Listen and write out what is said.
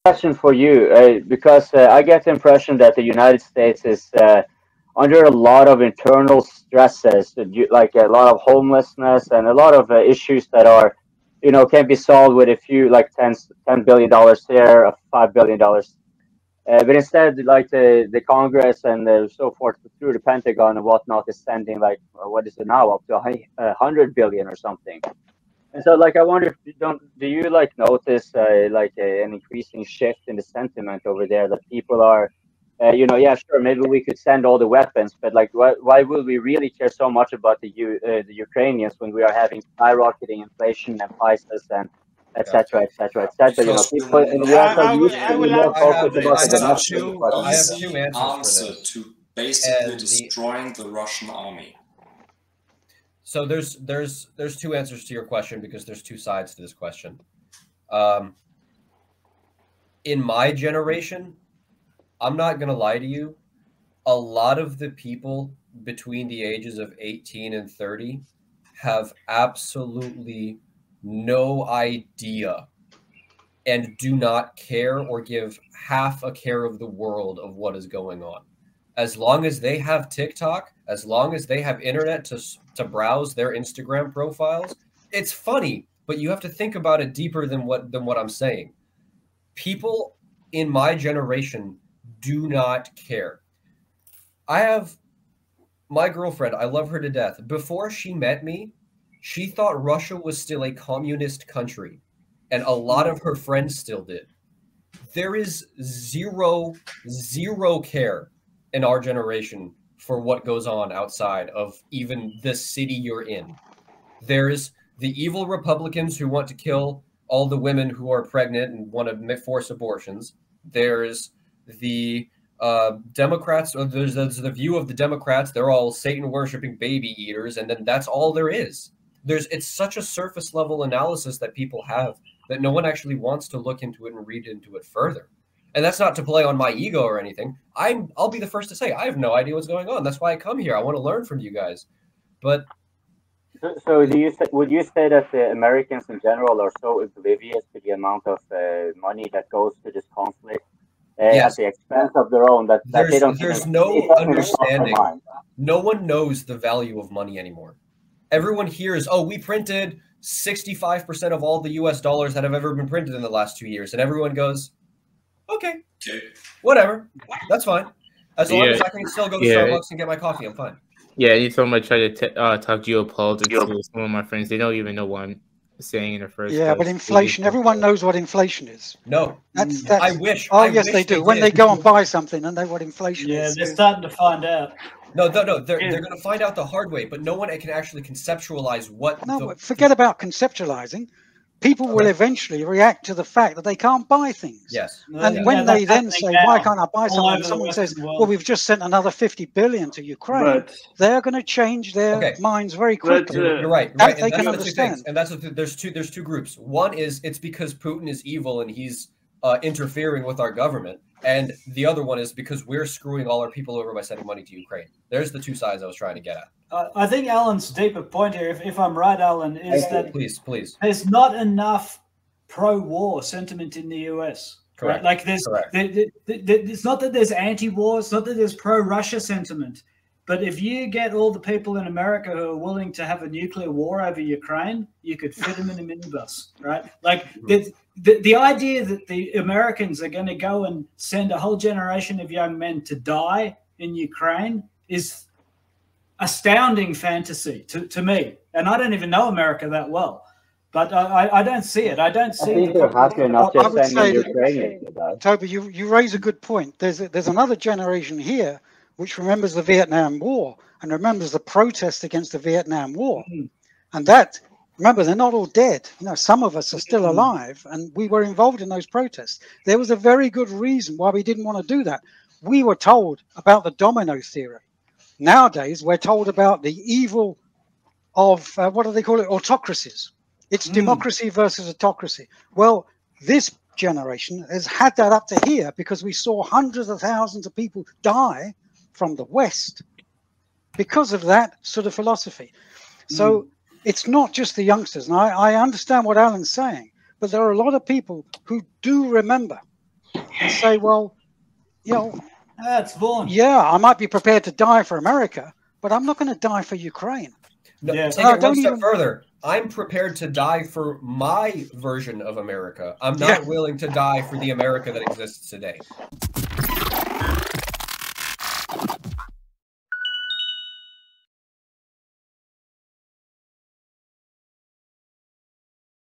Question for you, because I get the impression that the United States is under a lot of internal stresses, like a lot of homelessness and a lot of issues that are, can be solved with a few, like $10 billion here, $5 billion. But instead, like the Congress and so forth through the Pentagon and whatnot is sending like what is it now, up to 100 billion or something. And so, like, I wonder if you don't, do you like notice an increasing shift in the sentiment over there that people are, yeah, sure, maybe we could send all the weapons, but like, why will we really care so much about the Ukrainians when we are having skyrocketing inflation and prices and et cetera, et cetera, et cetera? Because People in the US are used to be more focused about the domestic I have two answers answer for this. to basically destroying the Russian army. So there's two answers to your question because there's two sides to this question. In my generation, I'm not going to lie to you, a lot of the people between the ages of 18 and 30 have absolutely no idea and do not care or give half a care of the world of what is going on. As long as they have TikTok, as long as they have internet to browse their Instagram profiles, it's funny, but you have to think about it deeper than what I'm saying. People in my generation do not care. I have my girlfriend, I love her to death. Before she met me, she thought Russia was still a communist country, and a lot of her friends still did. There is zero care in our generation for what goes on outside of even the city you're in. There's the evil Republicans who want to kill all the women who are pregnant and want to force abortions. There's the Democrats, or there's the view of the Democrats. They're all Satan-worshipping baby eaters, and then that's all there is. It's such a surface level analysis that people have that no one actually wants to look into it and read into it further. And that's not to play on my ego or anything. I'll be the first to say I have no idea what's going on. That's why I come here. I want to learn from you guys. But so would you say that the Americans in general are so oblivious to the amount of money that goes to this conflict at the expense of their own that they don't? There's no understanding. No one knows the value of money anymore. Everyone hears, oh, we printed 65% of all the US dollars that have ever been printed in the last 2 years. And everyone goes, okay, whatever. That's fine. As long as I can still go to Starbucks and get my coffee, I'm fine. Yeah, anytime I try to talk geopolitics to some of my friends, they don't even know what I'm saying in the first place. Yeah, but inflation, everyone knows what inflation is. No. That's I wish. Oh, yes, they do. When they go and buy something and know what inflation is. Yeah, they're starting to find out. No, they're going to find out the hard way, but no one can actually conceptualize what. No, forget about conceptualizing. People will eventually react to the fact that they can't buy things. Yes. And when they then say, why can't I buy something? And someone says, well, we've just sent another 50 billion to Ukraine. They're going to change their minds very quickly. You're right. That they can understand. And there's two groups. One is it's because Putin is evil and he's interfering with our government. And the other one is because we're screwing all our people over by sending money to Ukraine. There's the two sides I was trying to get at. I think Alan's deeper point here, if I'm right, Alan, is that please, there's not enough pro-war sentiment in the US. Correct. Right? Like it's not that there's anti-war, it's not that there's pro-Russia sentiment. But if you get all the people in America who are willing to have a nuclear war over Ukraine, you could fit them in a minibus, right? Like the idea that the Americans are going to go and send a whole generation of young men to die in Ukraine is astounding fantasy to me. And I don't even know America that well. But I don't see it. I don't see it. I would say, Toby, you raise a good point. There's another generation here which remembers the Vietnam War and remembers the protest against the Vietnam War. And that, remember, they're not all dead. You know, some of us are still alive, and we were involved in those protests. There was a very good reason why we didn't want to do that. We were told about the domino theory. Nowadays, we're told about the evil of, what do they call it, autocracies. It's democracy versus autocracy. Well, this generation has had that up to here because we saw hundreds of thousands of people die from the West because of that sort of philosophy. So it's not just the youngsters. And I understand what Alan's saying, But there are a lot of people who do remember and say, well, you know, that's Vaughn. Yeah, I might be prepared to die for America, but I'm not going to die for Ukraine. No, take it one step further. I'm prepared to die for my version of America. I'm not willing to die for the America that exists today.